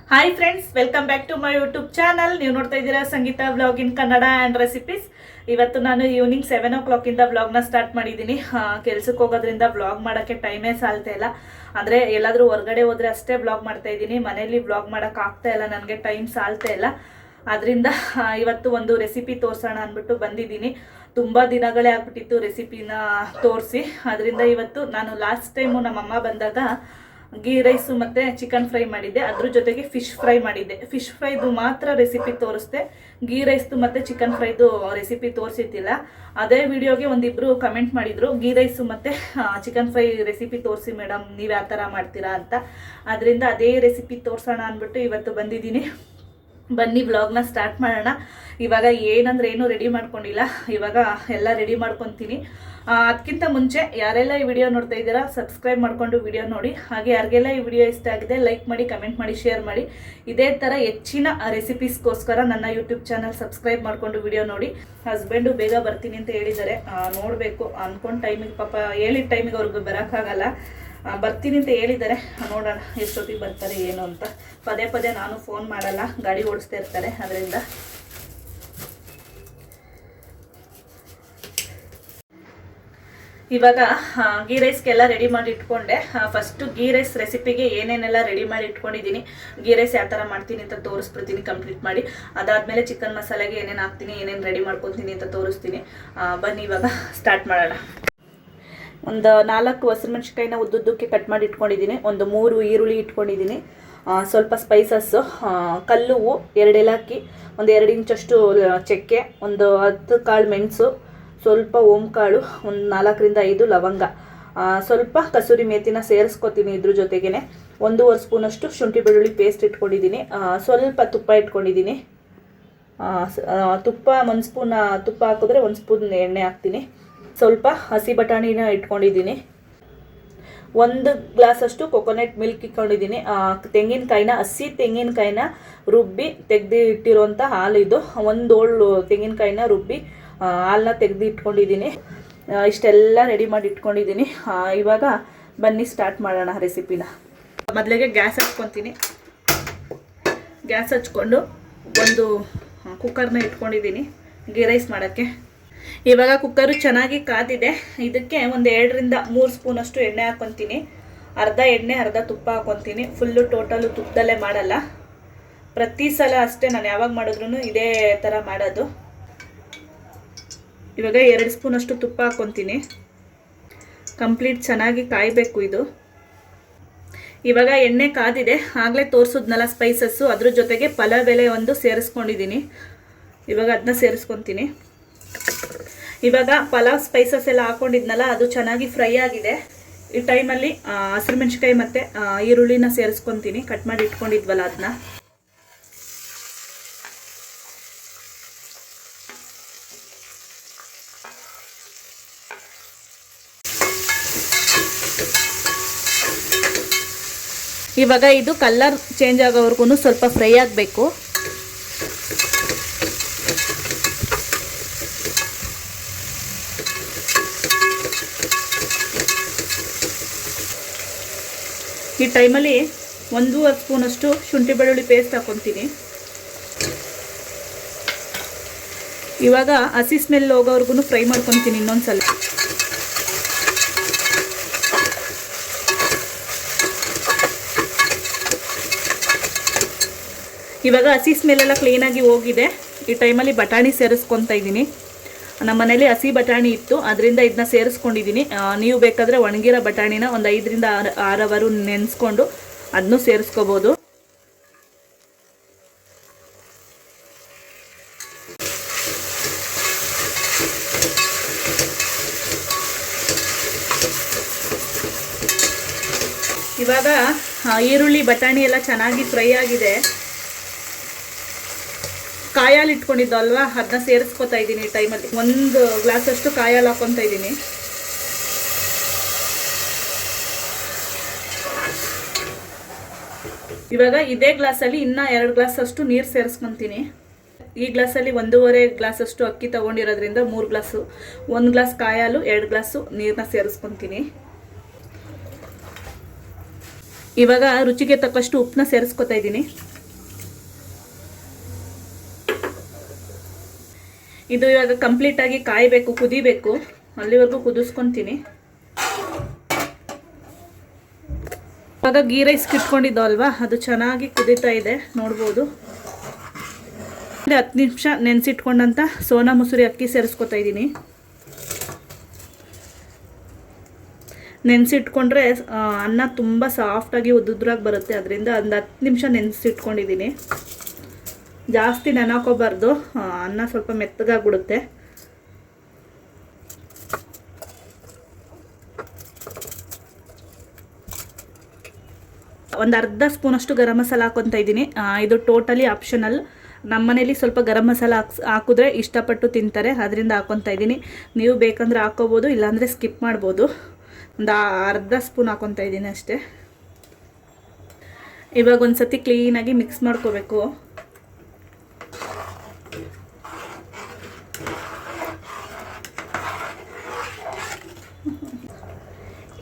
Hi friends, welcome back to my YouTube channel. ನೀವು ನೋಡ್ತಾ ಇದ್ದೀರಾ Sangeetha vlog in Kannada and recipes. ಇವತ್ತು ನಾನು ಈವ್ನಿಂಗ್ 7 o'clock ವ್ಲಾಗ್ನ ಸ್ಟಾರ್ಟ್ ಮಾಡಿದ್ದೀನಿ. ಕೆಲ್ಸಕ್ಕೆ ಹೋಗೋದ್ರಿಂದ ವ್ಲಾಗ್ ಮಾಡೋಕ್ಕೆ ಟೈಮೇ ಸಾಲ್ತಾ ಇಲ್ಲ. ಅಂದರೆ ಎಲ್ಲಾದರೂ ಹೊರಗಡೆ ಹೋದರೆ ಅಷ್ಟೇ ವ್ಲಾಗ್ ಮಾಡ್ತಾ ಇದ್ದೀನಿ. ಮನೇಲಿ ವ್ಲಾಗ್ ಮಾಡೋಕ್ಕೆ ಆಗ್ತಾ ಇಲ್ಲ, ನನಗೆ ಟೈಮ್ ಸಾಲ್ತಾ ಇಲ್ಲ. ಅದರಿಂದ ಇವತ್ತು ಒಂದು ರೆಸಿಪಿ ತೋರಿಸೋಣ ಅಂದ್ಬಿಟ್ಟು ಬಂದಿದ್ದೀನಿ. ತುಂಬ ದಿನಗಳೇ ಆಗ್ಬಿಟ್ಟಿತ್ತು ರೆಸಿಪಿನ ತೋರಿಸಿ. ಅದರಿಂದ ಇವತ್ತು ನಾನು ಲಾಸ್ಟ್ ಟೈಮು ನಮ್ಮಮ್ಮ ಬಂದಾಗ ಗೀ ರೈಸು ಮತ್ತು ಚಿಕನ್ ಫ್ರೈ ಮಾಡಿದ್ದೆ, ಅದ್ರ ಜೊತೆಗೆ ಫಿಶ್ ಫ್ರೈ ಮಾಡಿದ್ದೆ. ಫಿಶ್ ಫ್ರೈದು ಮಾತ್ರ ರೆಸಿಪಿ ತೋರಿಸ್ದೆ, ಗೀ ರೈಸ್ದು ಮತ್ತು ಚಿಕನ್ ಫ್ರೈದು ರೆಸಿಪಿ ತೋರಿಸಿದ್ದಿಲ್ಲ. ಅದೇ ವಿಡಿಯೋಗೆ ಒಂದಿಬ್ಬರು ಕಮೆಂಟ್ ಮಾಡಿದರು, ಗೀ ರೈಸು ಮತ್ತು ಚಿಕನ್ ಫ್ರೈ ರೆಸಿಪಿ ತೋರಿಸಿ ಮೇಡಮ್, ನೀವು ಯಾವ ಥರ ಮಾಡ್ತೀರಾ ಅಂತ. ಅದರಿಂದ ಅದೇ ರೆಸಿಪಿ ತೋರಿಸೋಣ ಅಂದ್ಬಿಟ್ಟು ಇವತ್ತು ಬಂದಿದ್ದೀನಿ. ಬನ್ನಿ ವ್ಲಾಗ್ನ ಸ್ಟಾರ್ಟ್ ಮಾಡೋಣ. ಇವಾಗ ಏನಂದ್ರೆ ಏನು ರೆಡಿ ಮಾಡ್ಕೊಂಡಿಲ್ಲ, ಇವಾಗ ಎಲ್ಲ ರೆಡಿ ಮಾಡ್ಕೊತೀನಿ. ಅದಕ್ಕಿಂತ ಮುಂಚೆ ಯಾರೆಲ್ಲ ಈ ವಿಡಿಯೋ ನೋಡ್ತಾ ಇದ್ದೀರಾ ಸಬ್ಸ್ಕ್ರೈಬ್ ಮಾಡಿಕೊಂಡು ವಿಡಿಯೋ ನೋಡಿ. ಹಾಗೆ ಯಾರಿಗೆಲ್ಲ ಈ ವಿಡಿಯೋ ಇಷ್ಟ ಆಗಿದೆ ಲೈಕ್ ಮಾಡಿ, ಕಮೆಂಟ್ ಮಾಡಿ, ಶೇರ್ ಮಾಡಿ. ಇದೇ ಥರ ಹೆಚ್ಚಿನ ರೆಸಿಪೀಸ್ಗೋಸ್ಕರ ನನ್ನ ಯೂಟ್ಯೂಬ್ ಚಾನಲ್ ಸಬ್ಸ್ಕ್ರೈಬ್ ಮಾಡಿಕೊಂಡು ವಿಡಿಯೋ ನೋಡಿ. ಹಸ್ಬೆಂಡು ಬೇಗ ಬರ್ತೀನಿ ಅಂತ ಹೇಳಿದ್ದಾರೆ, ನೋಡಬೇಕು. ಅಂದ್ಕೊಂಡು ಟೈಮಿಗೆ, ಪಾಪ ಹೇಳಿದ ಟೈಮಿಗೆ ಅವ್ರಿಗೆ ಬರೋಕ್ಕಾಗಲ್ಲ. ಬರ್ತೀನಿ ಅಂತ ಹೇಳಿದ್ದಾರೆ, ನೋಡೋಣ ಎಷ್ಟೊತ್ತಿಗೆ ಬರ್ತಾರೆ ಏನು ಅಂತ. ಪದೇ ಪದೇ ನಾನು ಫೋನ್ ಮಾಡಲ್ಲ, ಗಾಡಿ ಓಡಿಸ್ತಾ ಇರ್ತಾರೆ. ಅದರಿಂದ ಇವಾಗ ಗೀ ರೈಸ್ಗೆಲ್ಲ ರೆಡಿ ಮಾಡಿ ಇಟ್ಕೊಂಡೆ. ಫಸ್ಟು ಗೀ ರೈಸ್ ರೆಸಿಪಿಗೆ ಏನೇನೆಲ್ಲ ರೆಡಿ ಮಾಡಿ ಇಟ್ಕೊಂಡಿದ್ದೀನಿ, ಗೀ ರೈಸ್ ಯಾವ ಥರ ಮಾಡ್ತೀನಿ ಅಂತ ತೋರಿಸ್ಬಿಡ್ತೀನಿ ಕಂಪ್ಲೀಟ್ ಮಾಡಿ. ಅದಾದಮೇಲೆ ಚಿಕನ್ ಮಸಾಲೆಗೆ ಏನೇನು ಹಾಕ್ತೀನಿ, ಏನೇನು ರೆಡಿ ಮಾಡ್ಕೊತೀನಿ ಅಂತ ತೋರಿಸ್ತೀನಿ. ಬನ್ನಿ ಇವಾಗ ಸ್ಟಾರ್ಟ್ ಮಾಡೋಣ. ಒಂದು 4 ಹಸಿಮೆಣ್ಸಿಕಾಯಿನ ಉದ್ದುದ್ದಕ್ಕೆ ಕಟ್ ಮಾಡಿ ಇಟ್ಕೊಂಡಿದ್ದೀನಿ. ಒಂದು 3 ಈರುಳ್ಳಿ ಇಟ್ಕೊಂಡಿದ್ದೀನಿ. ಸ್ವಲ್ಪ ಸ್ಪೈಸಸ್ಸು, ಕಲ್ಲುವು 2 ಏಲಕ್ಕಿ, ಒಂದು 2 ಇಂಚಷ್ಟು ಚಕ್ಕೆ, ಒಂದು 10 ಕಾಳು ಮೆಣಸು, ಸ್ವಲ್ಪ ಓಂಕಾಳು, ಒಂದು 4 ರಿಂದ 5 ಲವಂಗ, ಸ್ವಲ್ಪ ಕಸೂರಿ ಮೇಥಿನ ಸೇರಿಸ್ಕೊತೀನಿ. ಇದ್ರ ಜೊತೆಗೇ 1.5 ಸ್ಪೂನಷ್ಟು ಶುಂಠಿ ಬೆಳ್ಳುಳ್ಳಿ ಪೇಸ್ಟ್ ಇಟ್ಕೊಂಡಿದ್ದೀನಿ. ಸ್ವಲ್ಪ ತುಪ್ಪ ಇಟ್ಕೊಂಡಿದ್ದೀನಿ. ತುಪ್ಪ 1 ಸ್ಪೂನ್ ತುಪ್ಪ ಹಾಕಿದ್ರೆ 1 ಸ್ಪೂನ್ ಎಣ್ಣೆ ಹಾಕ್ತೀನಿ. ಸ್ವಲ್ಪ ಹಸಿ ಬಟಾಣಿನ ಇಟ್ಕೊಂಡಿದ್ದೀನಿ. 1 ಗ್ಲಾಸಷ್ಟು ಕೊಕೊನಟ್ ಮಿಲ್ಕ್ ಇಟ್ಕೊಂಡಿದ್ದೀನಿ. ತೆಂಗಿನಕಾಯಿನ, ಹಸಿ ತೆಂಗಿನಕಾಯಿನ ರುಬ್ಬಿ ತೆಗೆದು ಇಟ್ಟಿರೋಂಥ ಹಾಲು ಇದು. 1 ಓಳು ತೆಂಗಿನಕಾಯಿನ ರುಬ್ಬಿ ಹಾಲನ್ನ ತೆಗೆದು ಇಟ್ಕೊಂಡಿದ್ದೀನಿ. ಇಷ್ಟೆಲ್ಲ ರೆಡಿ ಮಾಡಿ ಇಟ್ಕೊಂಡಿದ್ದೀನಿ. ಇವಾಗ ಬನ್ನಿ ಸ್ಟಾರ್ಟ್ ಮಾಡೋಣ ರೆಸಿಪಿನ. ಮೊದಲಿಗೆ ಗ್ಯಾಸ್ ಹಚ್ಕೊತೀನಿ. ಗ್ಯಾಸ್ ಹಚ್ಕೊಂಡು ಒಂದು ಕುಕ್ಕರ್ನ ಇಟ್ಕೊಂಡಿದ್ದೀನಿ ಗೀ ರೈಸ್ ಮಾಡೋಕ್ಕೆ. ಇವಾಗ ಕುಕ್ಕರು ಚೆನ್ನಾಗಿ ಕಾದಿದೆ. ಇದಕ್ಕೆ ಒಂದು 2 ರಿಂದ 3 ಸ್ಪೂನಷ್ಟು ಎಣ್ಣೆ ಹಾಕ್ಕೊತೀನಿ. ಅರ್ಧ ಎಣ್ಣೆ ಅರ್ಧ ತುಪ್ಪ ಹಾಕ್ಕೊತೀನಿ. ಫುಲ್ಲು ಟೋಟಲು ತುಪ್ಪದಲ್ಲೇ ಮಾಡಲ್ಲ, ಪ್ರತಿ ಸಲ ಅಷ್ಟೇ. ನಾನು ಯಾವಾಗ ಮಾಡಿದ್ರೂ ಇದೇ ಥರ ಮಾಡೋದು. ಇವಾಗ 2 ಸ್ಪೂನಷ್ಟು ತುಪ್ಪ ಹಾಕ್ಕೊತೀನಿ. ಕಂಪ್ಲೀಟ್ ಚೆನ್ನಾಗಿ ಕಾಯಬೇಕು ಇದು. ಇವಾಗ ಎಣ್ಣೆ ಕಾದಿದೆ. ಆಗಲೇ ತೋರಿಸಿದ್ನಲ್ಲ ಸ್ಪೈಸಸ್ಸು, ಅದ್ರ ಜೊತೆಗೆ ಪಲಾವ್ ಎಲೆ ಒಂದು ಸೇರಿಸ್ಕೊಂಡಿದ್ದೀನಿ. ಇವಾಗ ಅದನ್ನ ಸೇರಿಸ್ಕೊತೀನಿ. ಇವಾಗ ಪಲಾವ್ ಸ್ಪೈಸಸ್ ಎಲ್ಲ ಹಾಕೊಂಡಿದ್ನಲ್ಲ, ಅದು ಚೆನ್ನಾಗಿ ಫ್ರೈ ಆಗಿದೆ. ಈ ಟೈಮಲ್ಲಿ ಹಸಿಮೆಣ್ಸಿಕಾಯಿ ಮತ್ತು ಈರುಳ್ಳಿನ ಸೇರಿಸ್ಕೊತೀನಿ, ಕಟ್ ಮಾಡಿ ಇಟ್ಕೊಂಡಿದ್ವಲ್ಲ ಅದನ್ನ. ಇವಾಗ ಇದು ಕಲರ್ ಚೇಂಜ್ ಆಗೋವರೆಗೂ ಸ್ವಲ್ಪ ಫ್ರೈ ಆಗಬೇಕು. ಈ ಟೈಮಲ್ಲಿ 1.5 ಸ್ಪೂನಷ್ಟು ಶುಂಠಿ ಬೆಳ್ಳುಳ್ಳಿ ಪೇಸ್ಟ್ ಹಾಕ್ಕೊತೀನಿ. ಇವಾಗ ಹಸಿ ಸ್ಮೆಲ್ ಹೋಗೋವರೆಗೂ ಫ್ರೈ ಮಾಡ್ಕೊತೀನಿ ಇನ್ನೊಂದ್ಸಲ. ಇವಾಗ ಹಸಿ ಸ್ಮೆಲ್ಲೆಲ್ಲ ಕ್ಲೀನಾಗಿ ಹೋಗಿದೆ. ಈ ಟೈಮಲ್ಲಿ ಬಟಾಣಿ ಸೇರಿಸ್ಕೊತಾ ಇದ್ದೀನಿ. ನಮ್ಮ ಮನೇಲಿ ಹಸಿ ಬಟಾಣಿ ಇತ್ತು, ಅದರಿಂದ ಇದನ್ನ ಸೇರಿಸ್ಕೊಂಡಿದ್ದೀನಿ. ನೀವು ಬೇಕಾದರೆ ಒಣಗಿರೋ ಬಟಾಣಿನ ಒಂದು 5 ರಿಂದ 6 ಅವರು ನೆನೆಸ್ಕೊಂಡು ಅದನ್ನು ಸೇರಿಸ್ಕೋಬೋದು. ಇವಾಗ ಈರುಳ್ಳಿ ಬಟಾಣಿ ಎಲ್ಲ ಚೆನ್ನಾಗಿ ಫ್ರೈ ಆಗಿದೆ. ಕಾಯಲ್ಲಿ ಇಟ್ಕೊಂಡಿದ್ದು ಅಲ್ವಾ, ಅದನ್ನ ಸೇರಿಸ್ಕೊತಾ ಇದ್ದೀನಿ. ಈ ಟೈಮಲ್ಲಿ 1 ಗ್ಲಾಸಷ್ಟು ಕಾಯಲ್ಲಿ ಹಾಕ್ಕೊತಾ ಇದ್ದೀನಿ. ಇವಾಗ ಇದೇ ಗ್ಲಾಸಲ್ಲಿ ಇನ್ನೂ 2 ಗ್ಲಾಸಷ್ಟು ನೀರು ಸೇರಿಸ್ಕೊತೀನಿ. ಈ ಗ್ಲಾಸಲ್ಲಿ 1.5 ಗ್ಲಾಸಷ್ಟು ಅಕ್ಕಿ ತೊಗೊಂಡಿರೋದ್ರಿಂದ 3 ಗ್ಲಾಸು, 1 ಗ್ಲಾಸ್ ಕಾಯಾಲು 2 ಗ್ಲಾಸು ನೀರನ್ನ ಸೇರಿಸ್ಕೊತೀನಿ. ಇವಾಗ ರುಚಿಗೆ ತಕ್ಕಷ್ಟು ಉಪ್ಪನ್ನ ಸೇರಿಸ್ಕೊತಾ ಇದ್ದೀನಿ. ಇದು ಇವಾಗ ಕಂಪ್ಲೀಟಾಗಿ ಕಾಯಬೇಕು, ಕುದಿಬೇಕು. ಅಲ್ಲಿವರೆಗೂ ಕುದಿಸ್ಕೊತೀನಿ. ಇವಾಗ ಗೀ ರೈಸ್ ಇಟ್ಕೊಂಡಿದ್ದೋ ಅಲ್ವಾ, ಅದು ಚೆನ್ನಾಗಿ ಕುದೀತಾ ಇದೆ, ನೋಡ್ಬೋದು. 10 ನಿಮಿಷ ನೆನೆಸಿಟ್ಕೊಂಡಂಥ ಸೋನಾ ಮಸೂರಿ ಅಕ್ಕಿ ಸೇರಿಸ್ಕೊತಾ ಇದ್ದೀನಿ. ನೆನೆಸಿಟ್ಕೊಂಡ್ರೆ ಅನ್ನ ತುಂಬ ಸಾಫ್ಟಾಗಿ ಉದ್ದುದ್ರಾಗಿ ಬರುತ್ತೆ. ಅದರಿಂದ ಒಂದು 10 ನಿಮಿಷ ನೆನೆಸಿಟ್ಕೊಂಡಿದ್ದೀನಿ. ಜಾಸ್ತಿ ನೆನಾಕೋಬಾರ್ದು, ಅನ್ನ ಸ್ವಲ್ಪ ಮೆತ್ತಗಾಗ್ಬಿಡುತ್ತೆ. ಒಂದು ಅರ್ಧ ಸ್ಪೂನಷ್ಟು ಗರಂ ಮಸಾಲ ಹಾಕ್ಕೊತಾ ಇದ್ದೀನಿ. ಇದು ಟೋಟಲಿ ಆಪ್ಷನಲ್. ನಮ್ಮ ಮನೇಲಿ ಸ್ವಲ್ಪ ಗರಂ ಮಸಾಲ ಹಾಕಿದ್ರೆ ಇಷ್ಟಪಟ್ಟು ತಿಂತಾರೆ, ಅದರಿಂದ ಹಾಕ್ಕೊತಾ ಇದ್ದೀನಿ. ನೀವು ಬೇಕಂದ್ರೆ ಹಾಕ್ಕೋಬೋದು, ಇಲ್ಲಾಂದರೆ ಸ್ಕಿಪ್ ಮಾಡ್ಬೋದು. ಒಂದು ಅರ್ಧ ಸ್ಪೂನ್ ಹಾಕ್ಕೊತಾ ಇದ್ದೀನಿ ಅಷ್ಟೇ. ಇವಾಗ ಒಂದು ಸತಿ ಕ್ಲೀನಾಗಿ ಮಿಕ್ಸ್ ಮಾಡ್ಕೋಬೇಕು.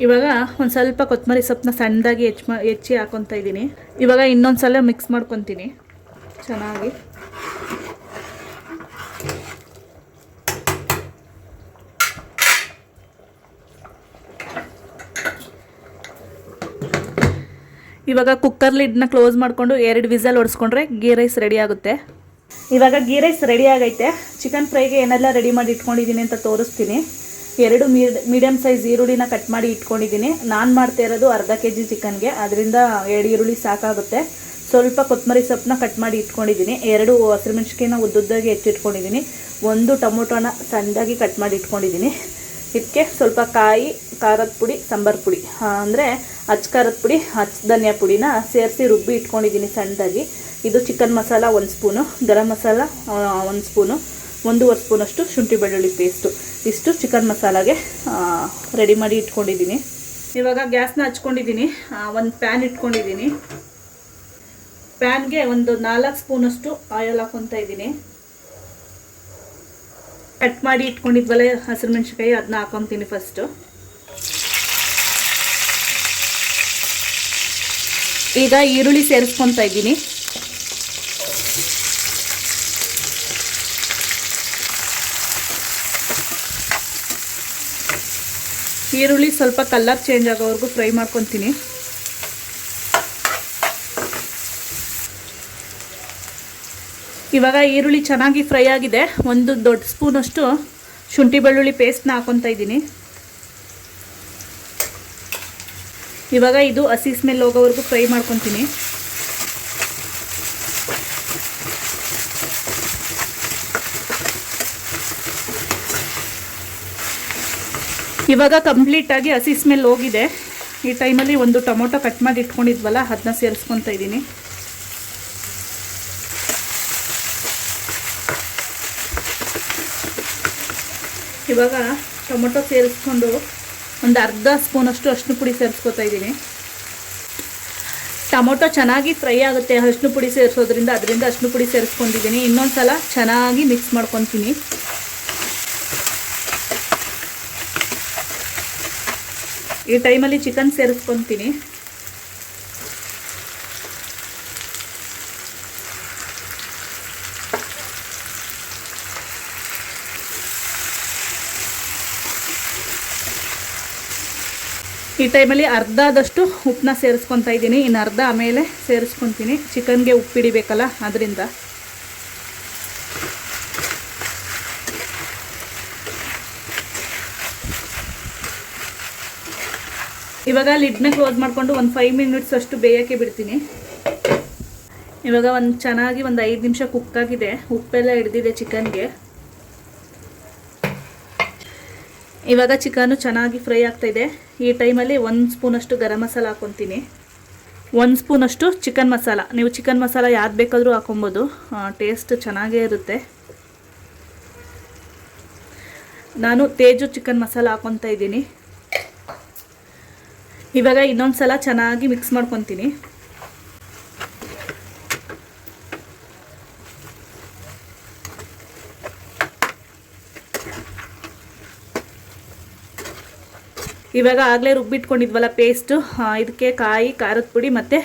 ಇವಾಗ ಒಂದು ಸ್ವಲ್ಪ ಕೊತ್ತಂಬರಿ ಸೊಪ್ಪನ್ನ ಸಣ್ಣದಾಗಿ ಹೆಚ್ಚಿ ಹಾಕ್ಕೊತಾ ಇದ್ದೀನಿ. ಇವಾಗ ಇನ್ನೊಂದು ಸಲ ಮಿಕ್ಸ್ ಮಾಡ್ಕೊತೀನಿ ಚೆನ್ನಾಗಿ. ಇವಾಗ ಕುಕ್ಕರ್ ಲಿಡ್ನ ಕ್ಲೋಸ್ ಮಾಡಿಕೊಂಡು 2 ವಿಸಲ್ ಹೊಡಿಸ್ಕೊಂಡ್ರೆ ಗೀ ರೈಸ್ ರೆಡಿ ಆಗುತ್ತೆ. ಇವಾಗ ಗೀ ರೈಸ್ ರೆಡಿ ಆಗೈತೆ. ಚಿಕನ್ ಫ್ರೈಗೆ ಏನೆಲ್ಲ ರೆಡಿ ಮಾಡಿ ಇಟ್ಕೊಂಡಿದ್ದೀನಿ ಅಂತ ತೋರಿಸ್ತೀನಿ. 2 ಮೀಡಿಯಮ್ ಸೈಜ್ ಈರುಳ್ಳಿನ ಕಟ್ ಮಾಡಿ ಇಟ್ಕೊಂಡಿದ್ದೀನಿ. ನಾನು ಮಾಡ್ತಾ ಇರೋದು ಅರ್ಧ kg ಚಿಕನ್ಗೆ, ಅದರಿಂದ 2 ಈರುಳ್ಳಿ ಸಾಕಾಗುತ್ತೆ. ಸ್ವಲ್ಪ ಕೊತ್ತಂಬರಿ ಸೊಪ್ಪನ್ನ ಕಟ್ ಮಾಡಿ ಇಟ್ಕೊಂಡಿದ್ದೀನಿ. 2 ಹಸಿರುಮೆಣಸಿನಕಾಯಿನ ಉದ್ದುದ್ದಾಗಿ ಹೆಚ್ಚಿಟ್ಕೊಂಡಿದ್ದೀನಿ. 1 ಟೊಮೊಟೊನ ಸಣ್ಣದಾಗಿ ಕಟ್ ಮಾಡಿ ಇಟ್ಕೊಂಡಿದ್ದೀನಿ. ಇದಕ್ಕೆ ಸ್ವಲ್ಪ ಕಾಯಿ, ಖಾರದ ಪುಡಿ, ಸಾಂಬಾರು ಪುಡಿ ಅಂದರೆ ಅಚ್ಚ ಖಾರದ ಪುಡಿ, ಅಚ್ಚ ಧನಿಯಾ ಪುಡಿನ ಸೇರಿಸಿ ರುಬ್ಬಿ ಇಟ್ಕೊಂಡಿದ್ದೀನಿ ಸಣ್ಣದಾಗಿ. ಇದು chicken masala 1 spoon, garam masala 1 spoon, 1.5 ಸ್ಪೂನಷ್ಟು ಶುಂಠಿ ಬೆಳ್ಳುಳ್ಳಿ ಪೇಸ್ಟು. ಇಷ್ಟು ಚಿಕನ್ ಮಸಾಲಾಗೆ ರೆಡಿ ಮಾಡಿ ಇಟ್ಕೊಂಡಿದ್ದೀನಿ. ಇವಾಗ ಗ್ಯಾಸ್ನ ಹಚ್ಕೊಂಡಿದ್ದೀನಿ. ಒಂದು ಪ್ಯಾನ್ ಇಟ್ಕೊಂಡಿದ್ದೀನಿ. ಪ್ಯಾನ್ಗೆ ಒಂದು 4 ಸ್ಪೂನಷ್ಟು ಆಯಿಲ್ ಹಾಕ್ಕೊತಾ ಇದ್ದೀನಿ. ಕಟ್ ಮಾಡಿ ಇಟ್ಕೊಂಡಿದ್ವಲ್ಲ ಹಸಿರುಮೆಣಸಿನಕಾಯಿ, ಅದನ್ನ ಹಾಕ್ಕೊತೀನಿ ಫಸ್ಟು. ಈಗ ಈರುಳ್ಳಿ ಸೇರಿಸ್ಕೊತಾ ಇದ್ದೀನಿ. ಈರುಳ್ಳಿ ಸ್ವಲ್ಪ ಕಲರ್ ಚೇಂಜ್ ಆಗೋವರೆಗೂ ಫ್ರೈ ಮಾಡ್ಕೊತೀನಿ. ಇವಾಗ ಈರುಳ್ಳಿ ಚೆನ್ನಾಗಿ ಫ್ರೈ ಆಗಿದೆ. 1 ದೊಡ್ಡ ಸ್ಪೂನಷ್ಟು ಶುಂಠಿ ಬೆಳ್ಳುಳ್ಳಿ ಪೇಸ್ಟ್ನ ಹಾಕ್ಕೊತಾ ಇದ್ದೀನಿ. ಇವಾಗ ಇದು ಹಸಿ ಸ್ಮೆಲ್ ಹೋಗೋವರೆಗೂ ಫ್ರೈ ಮಾಡ್ಕೊತೀನಿ. ಇವಾಗ ಕಂಪ್ಲೀಟಾಗಿ ಹಸಿ ಸ್ಮೆಲ್ ಹೋಗಿದೆ. ಈ ಟೈಮಲ್ಲಿ 1 ಟೊಮೊಟೊ ಕಟ್ ಮಾಡಿ ಇಟ್ಕೊಂಡಿದ್ವಲ್ಲ, ಅದನ್ನ ಸೇರಿಸ್ಕೊತಾ ಇದ್ದೀನಿ. ಇವಾಗ ಟೊಮೊಟೊ ಸೇರಿಸ್ಕೊಂಡು ಒಂದು ಅರ್ಧ ಸ್ಪೂನಷ್ಟು ಅರಿಶಿನ ಪುಡಿ ಸೇರಿಸ್ಕೊತಾ ಇದ್ದೀನಿ. ಟೊಮೊಟೊ ಚೆನ್ನಾಗಿ ಫ್ರೈ ಆಗುತ್ತೆ ಅರಿಶಿನ ಪುಡಿ ಸೇರಿಸೋದ್ರಿಂದ, ಅದರಿಂದ ಅರಿಶಿನ ಪುಡಿ ಸೇರಿಸ್ಕೊಂಡಿದ್ದೀನಿ. ಇನ್ನೊಂದು ಸಲ ಚೆನ್ನಾಗಿ ಮಿಕ್ಸ್ ಮಾಡ್ಕೊತೀನಿ. ಈ ಟೈಮಲ್ಲಿ ಚಿಕನ್ ಸೇರಿಸ್ಕೊತೀನಿ. ಈ ಟೈಮಲ್ಲಿ ಅರ್ಧದಷ್ಟು ಉಪ್ಪನ್ನ ಸೇರಿಸ್ಕೊತಾ ಇದ್ದೀನಿ. ಇನ್ನು ಅರ್ಧ ಆಮೇಲೆ ಸೇರಿಸ್ಕೊತೀನಿ. ಚಿಕನ್ಗೆ ಉಪ್ಪು ಹಿಡಿಬೇಕಲ್ಲ, ಅದರಿಂದ. ಇವಾಗ ಲಿಡ್ನ ಕ್ಲೋಸ್ ಮಾಡಿಕೊಂಡು ಒಂದು 5 ಮಿನಿಟ್ಸ್ ಅಷ್ಟು ಬೇಯೋಕ್ಕೆ ಬಿಡ್ತೀನಿ. ಇವಾಗ ಚೆನ್ನಾಗಿ ಒಂದು 5 ನಿಮಿಷ ಕುಕ್ ಆಗಿದೆ. ಉಪ್ಪೆಲ್ಲ ಹಿಡಿದಿದೆ ಚಿಕನ್ಗೆ. ಇವಾಗ ಚಿಕನು ಚೆನ್ನಾಗಿ ಫ್ರೈ ಆಗ್ತಾಯಿದೆ. ಈ ಟೈಮಲ್ಲಿ 1 ಸ್ಪೂನಷ್ಟು ಗರಂ ಮಸಾಲ ಹಾಕ್ಕೊತೀನಿ. 1 ಸ್ಪೂನಷ್ಟು ಚಿಕನ್ ಮಸಾಲ. ನೀವು ಚಿಕನ್ ಮಸಾಲ ಯಾವ್ದು ಬೇಕಾದರೂ ಹಾಕೊಬೋದು, ಟೇಸ್ಟ್ ಚೆನ್ನಾಗೇ ಇರುತ್ತೆ. ನಾನು ತೇಜು ಚಿಕನ್ ಮಸಾಲ ಹಾಕ್ಕೊತಾ ಇದ್ದೀನಿ. ಇವಾಗ ಇನ್ನೊಂದು ಸಲ ಚೆನ್ನಾಗಿ ಮಿಕ್ಸ್ ಮಾಡ್ಕೊತೀನಿ. ಇವಾಗ ಆಗಲೇ ರುಬ್ಬಿಟ್ಕೊಂಡಿದ್ವಲ್ಲ ಪೇಸ್ಟು, ಇದಕ್ಕೆ ಕಾಯಿ, ಖಾರದ ಪುಡಿ ಮತ್ತು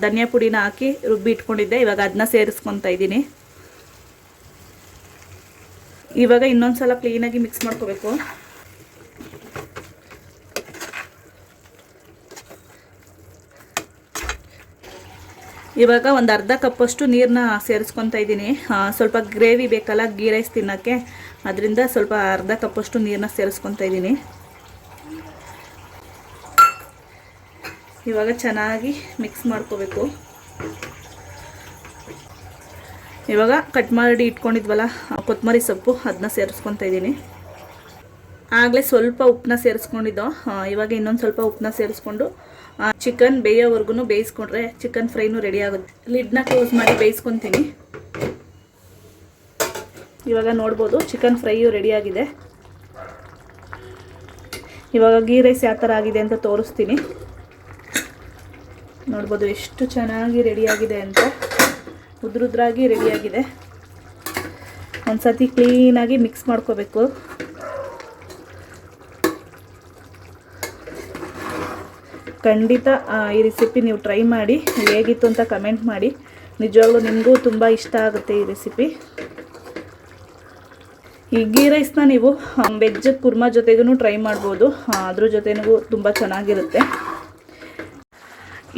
ಧನಿಯಾ ಪುಡಿನ ಹಾಕಿ ರುಬ್ಬಿ ಇಟ್ಕೊಂಡಿದ್ದೆ. ಇವಾಗ ಅದನ್ನ ಸೇರಿಸ್ಕೊತಾ ಇದ್ದೀನಿ. ಇವಾಗ ಇನ್ನೊಂದು ಸಲ ಕ್ಲೀನಾಗಿ ಮಿಕ್ಸ್ ಮಾಡ್ಕೋಬೇಕು. ಇವಾಗ ಒಂದು ಅರ್ಧ ಕಪ್ಪಷ್ಟು ನೀರನ್ನ ಸೇರಿಸ್ಕೊತಾ ಇದ್ದೀನಿ. ಸ್ವಲ್ಪ ಗ್ರೇವಿ ಬೇಕಲ್ಲ ಗೀ ರೈಸ್ ತಿನ್ನೋಕ್ಕೆ, ಅದರಿಂದ ಸ್ವಲ್ಪ ಅರ್ಧ ಕಪ್ಪಷ್ಟು ನೀರನ್ನ ಸೇರಿಸ್ಕೊತಾ ಇದ್ದೀನಿ. ಇವಾಗ ಚೆನ್ನಾಗಿ ಮಿಕ್ಸ್ ಮಾಡ್ಕೋಬೇಕು. ಇವಾಗ ಕಟ್ ಮಾಡಿ ಇಟ್ಕೊಂಡಿದ್ವಲ್ಲ ಕೊತ್ತಂಬರಿ ಸೊಪ್ಪು, ಅದನ್ನ ಸೇರಿಸ್ಕೊತಾ ಇದ್ದೀನಿ. ಆಗಲೇ ಸ್ವಲ್ಪ ಉಪ್ಪನ್ನ ಸೇರಿಸ್ಕೊಂಡಿದ್ದೋ. ಇವಾಗ ಇನ್ನೊಂದು ಸ್ವಲ್ಪ ಉಪ್ಪನ್ನ ಸೇರಿಸ್ಕೊಂಡು ಚಿಕನ್ ಬೇಯೋವರೆಗೂ ಬೇಯಿಸ್ಕೊಂಡ್ರೆ ಚಿಕನ್ ಫ್ರೈನೂ ರೆಡಿ ಆಗುತ್ತೆ. ಲಿಡ್ನ ಕ್ಲೋಸ್ ಮಾಡಿ ಬೇಯಿಸ್ಕೊತೀನಿ. ಇವಾಗ ನೋಡ್ಬೋದು ಚಿಕನ್ ಫ್ರೈಯು ರೆಡಿಯಾಗಿದೆ. ಇವಾಗ ಗೀ ರೈಸ್ ಯಾವ ಥರ ಆಗಿದೆ ಅಂತ ತೋರಿಸ್ತೀನಿ. ನೋಡ್ಬೋದು ಎಷ್ಟು ಚೆನ್ನಾಗಿ ರೆಡಿಯಾಗಿದೆ ಅಂತ, ಉದ್ರುದ್ರಾಗಿ ರೆಡಿಯಾಗಿದೆ. ಒಂದು ಸತಿ ಕ್ಲೀನಾಗಿ ಮಿಕ್ಸ್ ಮಾಡ್ಕೋಬೇಕು. ಖಂಡಿತ ಈ ರೆಸಿಪಿ ನೀವು ಟ್ರೈ ಮಾಡಿ, ಹೇಗಿತ್ತು ಅಂತ ಕಮೆಂಟ್ ಮಾಡಿ. ನಿಜವಾಗ್ಲೂ ನಿಮಗೂ ತುಂಬ ಇಷ್ಟ ಆಗುತ್ತೆ ಈ ರೆಸಿಪಿ. ಈ ಗೀ ರೈಸ್ನ ನೀವು ವೆಜ್ ಕುರ್ಮಾ ಜೊತೆಗೂ ಟ್ರೈ ಮಾಡ್ಬೋದು, ಅದ್ರ ಜೊತೆಗೂ ತುಂಬ ಚೆನ್ನಾಗಿರುತ್ತೆ.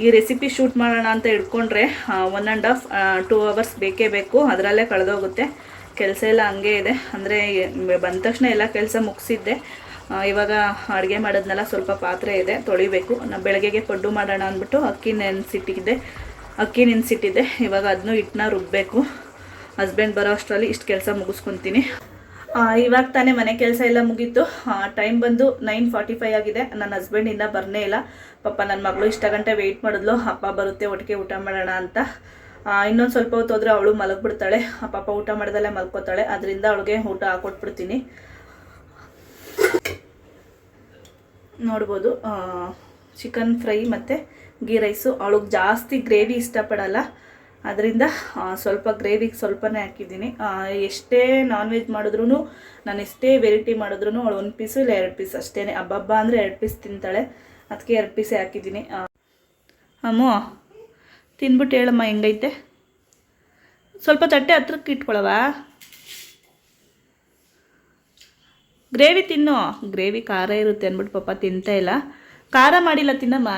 ಈ ರೆಸಿಪಿ ಶೂಟ್ ಮಾಡೋಣ ಅಂತ ಇಟ್ಕೊಂಡ್ರೆ 1.5-2 ಅವರ್ಸ್ ಬೇಕೇ ಬೇಕು. ಅದರಲ್ಲೇ ಕಳೆದೋಗುತ್ತೆ. ಕೆಲಸ ಎಲ್ಲ ಹಂಗೆ ಇದೆ. ಅಂದರೆ ಬಂದ ತಕ್ಷಣ ಎಲ್ಲ ಕೆಲಸ ಮುಗಿಸಿದ್ದೆ. ಇವಾಗ ಅಡುಗೆ ಮಾಡೋದ್ನೆಲ್ಲ ಸ್ವಲ್ಪ ಪಾತ್ರೆ ಇದೆ, ತೊಳಿಬೇಕು. ನಾನು ಬೆಳಗ್ಗೆಗೆ ಪಡ್ಡು ಮಾಡೋಣ ಅಂದ್ಬಿಟ್ಟು ಅಕ್ಕಿ ನೆನೆಸಿಟ್ಟಿದ್ದೆ. ಇವಾಗ ಅದನ್ನು ಹಿಟ್ಟನ್ನ ರುಬ್ಬಬೇಕು. ಹಸ್ಬೆಂಡ್ ಬರೋ ಅಷ್ಟರಲ್ಲಿ ಇಷ್ಟು ಕೆಲಸ ಮುಗಿಸ್ಕೊತೀನಿ. ಇವಾಗ ತಾನೇ ಮನೆ ಕೆಲಸ ಎಲ್ಲ ಮುಗೀತು. ಟೈಮ್ ಬಂದು 9:45 ಆಗಿದೆ. ನನ್ನ ಹಸ್ಬೆಂಡ್ ಇನ್ನೂ ಬರನೇ ಇಲ್ಲ. ಪಾಪ ನನ್ನ ಮಗಳು ಇಷ್ಟ ಗಂಟೆ ವೆಯ್ಟ್ ಮಾಡಿದ್ಲು, ಅಪ್ಪ ಬರುತ್ತೆ ಒಟ್ಟಿಗೆ ಊಟ ಮಾಡೋಣ ಅಂತ. ಇನ್ನೊಂದು ಸ್ವಲ್ಪ ಹೊತ್ತು ಹೋದರೆ ಅವಳು ಮಲಗಿಬಿಡ್ತಾಳೆ. ಪಾಪ ಊಟ ಮಾಡ್ದಲ್ಲೇ ಮಲ್ಕೋತಾಳೆ. ಅದರಿಂದ ಅವಳಿಗೆ ಊಟ ಹಾಕ್ಕೊಟ್ಬಿಡ್ತೀನಿ. ನೋಡ್ಬೋದು ಚಿಕನ್ ಫ್ರೈ ಮತ್ತು ಗೀ ರೈಸು. ಅವಳಿಗೆ ಜಾಸ್ತಿ ಗ್ರೇವಿ ಇಷ್ಟಪಡಲ್ಲ, ಅದರಿಂದ ಸ್ವಲ್ಪ ಗ್ರೇವಿಗೆ ಸ್ವಲ್ಪನೇ ಹಾಕಿದ್ದೀನಿ. ಎಷ್ಟೇ ನಾನ್ ವೆಜ್ ಮಾಡಿದ್ರೂ, ನಾನು ಎಷ್ಟೇ ವೆರೈಟಿ ಮಾಡಿದ್ರೂ ಅವಳು 1 ಪೀಸು ಇಲ್ಲ 2 ಪೀಸ್ ಅಷ್ಟೇ. ಹಬ್ಬ ಅಂದರೆ 2 ಪೀಸ್ ತಿಂತಾಳೆ, ಅದಕ್ಕೆ 2 ಪೀಸೇ ಹಾಕಿದ್ದೀನಿ. ಅಮ್ಮು ತಿಂದ್ಬಿಟ್ಟು ಹೇಳಮ್ಮ ಹೆಂಗೈತೆ. ಸ್ವಲ್ಪ ತಟ್ಟೆ ಹತ್ರಕ್ಕೆ ಇಟ್ಕೊಳವ. ಗ್ರೇವಿ ತಿನ್ನು, ಗ್ರೇವಿ ಖಾರ ಇರುತ್ತೆ ಅಂದ್ಬಿಟ್ಟು ಪಾಪ ತಿಂತಾ ಇಲ್ಲ. ಖಾರ ಮಾಡಿಲ್ಲ, ತಿನ್ನಮ್ಮ.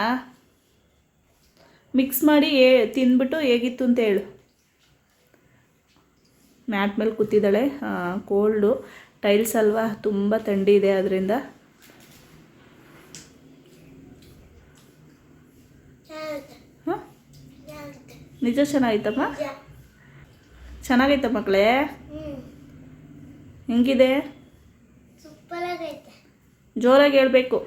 ಮಿಕ್ಸ್ ಮಾಡಿ ತಿಂದ್ಬಿಟ್ಟು ಹೇಗಿತ್ತು ಅಂತ ಹೇಳು. ಮ್ಯಾಟ್ ಮೇಲೆ ಕೂತಿದ್ದಾಳೆ. ಕೋಲ್ಡು, ಟೈಲ್ಸ್ ಅಲ್ವಾ, ತುಂಬ ಥಂಡಿ ಇದೆ. ಅದರಿಂದ ಹಾಂ, ನಿಜ ಚೆನ್ನಾಗಿತ್ತಮ್ಮ. ಚೆನ್ನಾಗೈತ ಮಕ್ಕಳೇ? ಹೆಂಗಿದೆ? ಜೋರಾಗಿ ಹೇಳ್ಬೇಕು.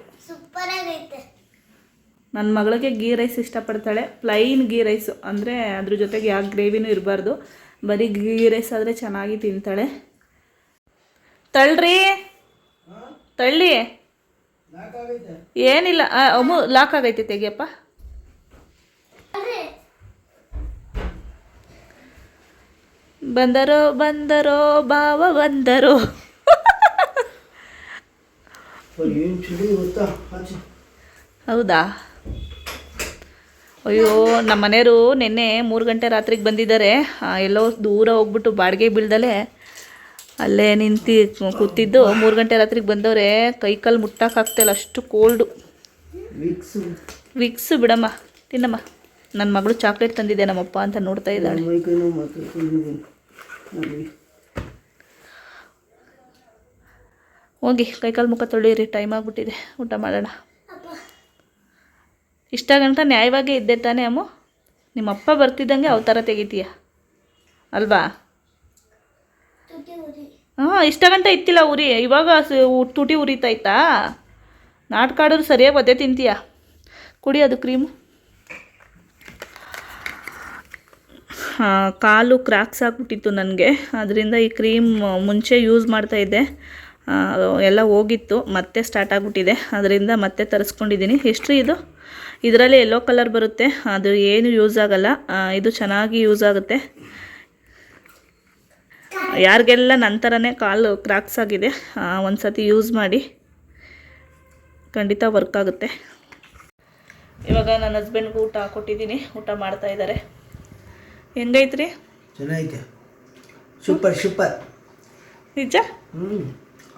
ನನ್ನ ಮಗಳಿಗೆ ಗೀ ರೈಸ್ ಇಷ್ಟಪಡ್ತಾಳೆ. ಪ್ಲೈನ್ ಗೀ ರೈಸು ಅಂದರೆ ಅದ್ರ ಜೊತೆಗೆ ಯಾವ ಗ್ರೇವಿನೂ ಇರಬಾರ್ದು, ಬರೀ ಗೀ ರೈಸ್ ಆದರೆ ಚೆನ್ನಾಗಿ ತಿಂತಾಳೆ. ತಳ್ಳ್ರಿ, ತಳ್ಳಿ. ಏನಿಲ್ಲ, ಅಮ್ಮು ಲಾಕ್ ಆಗೈತೆ, ತೆಗಿಯಪ್ಪ. ಬಂದರೋ ಬಂದರೋ ಬಾವ ಬಂದರೋ. ಹೌದಾ? ಅಯ್ಯೋ, ನಮ್ಮ ಮನೆಯವರು ನಿನ್ನೆ 3 ಗಂಟೆ ರಾತ್ರಿಗೆ ಬಂದಿದ್ದಾರೆ. ಎಲ್ಲೋ ದೂರ ಹೋಗ್ಬಿಟ್ಟು ಬಾಡಿಗೆ ಬೀಳ್ದಲೆ ಅಲ್ಲೇ ನಿಂತು ಕೂತಿದ್ದು 3 ಗಂಟೆ ರಾತ್ರಿಗೆ ಬಂದವ್ರೆ. ಕೈಕಾಲು ಮುಟ್ಟಕ್ಕಾಗ್ತಾಯಿಲ್ಲ, ಅಷ್ಟು ಕೋಲ್ಡು. ವಿಕ್ಸು ಬಿಡಮ್ಮ, ತಿನ್ನಮ್ಮ. ನನ್ನ ಮಗಳು ಚಾಕ್ಲೇಟ್ ತಂದಿದ್ದೆ ನಮ್ಮಪ್ಪ ಅಂತ ನೋಡ್ತಾ ಇದ್ದಾಳೆ. ಹೋಗಿ ಕೈಕಾಲು ಮುಖ ತೊಳೀರಿ, ಟೈಮ್ ಆಗಿಬಿಟ್ಟಿದೆ, ಊಟ ಮಾಡೋಣ. ಇಷ್ಟ ಗಂಟ ನ್ಯಾಯವಾಗೇ ಇದ್ದೆ ತಾನೇ ಅಮ್ಮ? ನಿಮ್ಮಪ್ಪ ಬರ್ತಿದ್ದಂಗೆ ಅವತಾರ ತೆಗಿತೀಯ ಅಲ್ವಾ? ಹಾಂ, ಇಷ್ಟ ಗಂಟ ಇತ್ತಿಲ್ಲ ಉರಿ, ಇವಾಗ ತುಟಿ ಉರಿತಾಯ್ತಾ? ನಾಟಕ ಆಡೋರು ಸರಿಯಾಗಿ ಒದ್ದೆ ತಿಂತೀಯ. ಕುಡಿ ಅದು ಕ್ರೀಮು. ಕಾಲು ಕ್ರ್ಯಾಕ್ಸ್ ಆಗಿಬಿಟ್ಟಿತ್ತು ನನಗೆ, ಅದರಿಂದ ಈ ಕ್ರೀಮ್ ಮುಂಚೆ ಯೂಸ್ ಮಾಡ್ತಾಯಿದ್ದೆ, ಎಲ್ಲ ಹೋಗಿತ್ತು, ಮತ್ತೆ ಸ್ಟಾರ್ಟ್ ಆಗಿಬಿಟ್ಟಿದೆ. ಅದರಿಂದ ಮತ್ತೆ ತರಿಸ್ಕೊಂಡಿದ್ದೀನಿ. ಎಷ್ಟು ಇದು? ಇದರಲ್ಲಿ ಯೆಲ್ಲೋ ಕಲರ್ ಬರುತ್ತೆ, ಅದು ಏನು ಯೂಸ್ ಆಗಲ್ಲ. ಇದು ಚೆನ್ನಾಗಿ ಯೂಸ್ ಆಗುತ್ತೆ. ಯಾರಿಗೆಲ್ಲ ನನ್ನ ಥರನೇ ಕಾಲು ಕ್ರ್ಯಾಕ್ಸ್ ಆಗಿದೆ, ಒಂದು ಸತಿ ಯೂಸ್ ಮಾಡಿ, ಖಂಡಿತ ವರ್ಕ್ ಆಗುತ್ತೆ. ಇವಾಗ ನನ್ನ ಹಸ್ಬೆಂಡ್ಗೂ ಊಟ ಹಾಕ್ಕೊಟ್ಟಿದ್ದೀನಿ, ಊಟ ಮಾಡ್ತಾ ಇದ್ದಾರೆ. ಹೆಂಗೈತ್ರಿ? ಚೆನ್ನಾಗೈತೆ, ಸೂಪರ್ ಸೂಪರ್. ನಿಜ?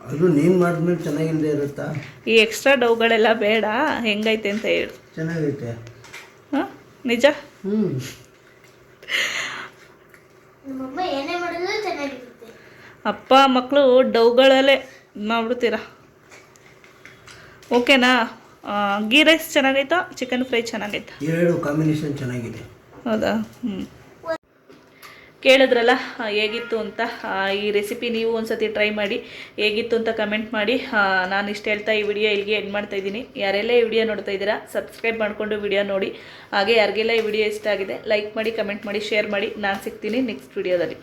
ಅದು ನೀನು ಮಾಡಿದ್ಮೇಲೆ ಚೆನ್ನಾಗಿಲ್ಲದೆ ಇರುತ್ತಾ? ಈ ಎಕ್ಸ್ಟ್ರಾ ಡೌಗಳೆಲ್ಲ ಬೇಡ, ಹೆಂಗೈತೆ ಅಂತ ಹೇಳು. ಚೆನ್ನಾಗೈತೆ. ಹಾಂ, ನಿಜ? ಅಪ್ಪ ಮಕ್ಕಳು ಡೌಗಳಲ್ಲೇ ಮಾಡ್ಬಿಡ್ತೀರಾ. ಓಕೆನಾ? ಗೀ ರೈಸ್ ಚೆನ್ನಾಗೈತಾ, ಚಿಕನ್ ಫ್ರೈ ಚೆನ್ನಾಗೈತಾ? ಎರಡು ಕಾಂಬಿನೇಷನ್ ಚೆನ್ನಾಗಿದೆ. ಹೌದಾ? ಕೇಳಿದ್ರಲ್ಲ ಹೇಗಿತ್ತು ಅಂತ. ಈ ರೆಸಿಪಿ ನೀವು ಒಂದ್ಸತಿ ಟ್ರೈ ಮಾಡಿ, ಹೇಗಿತ್ತು ಅಂತ ಕಮೆಂಟ್ ಮಾಡಿ. ನಾನು ಇಷ್ಟು ಹೇಳ್ತಾ ಈ ವಿಡಿಯೋ ಇಲ್ಲಿಗೆ ಎಂಡ್ ಮಾಡ್ತಾಯಿದ್ದೀನಿ. ಯಾರೆಲ್ಲ ಈ ವಿಡಿಯೋ ನೋಡ್ತಾ ಇದ್ದೀರಾ ಸಬ್ಸ್ಕ್ರೈಬ್ ಮಾಡಿಕೊಂಡು ವಿಡಿಯೋ ನೋಡಿ. ಹಾಗೆ ಯಾರಿಗೆಲ್ಲ ಈ ವಿಡಿಯೋ ಇಷ್ಟ ಆಗಿದೆ ಲೈಕ್ ಮಾಡಿ, ಕಮೆಂಟ್ ಮಾಡಿ, ಶೇರ್ ಮಾಡಿ. ನಾನು ಸಿಗ್ತೀನಿ ನೆಕ್ಸ್ಟ್ ವಿಡಿಯೋದಲ್ಲಿ.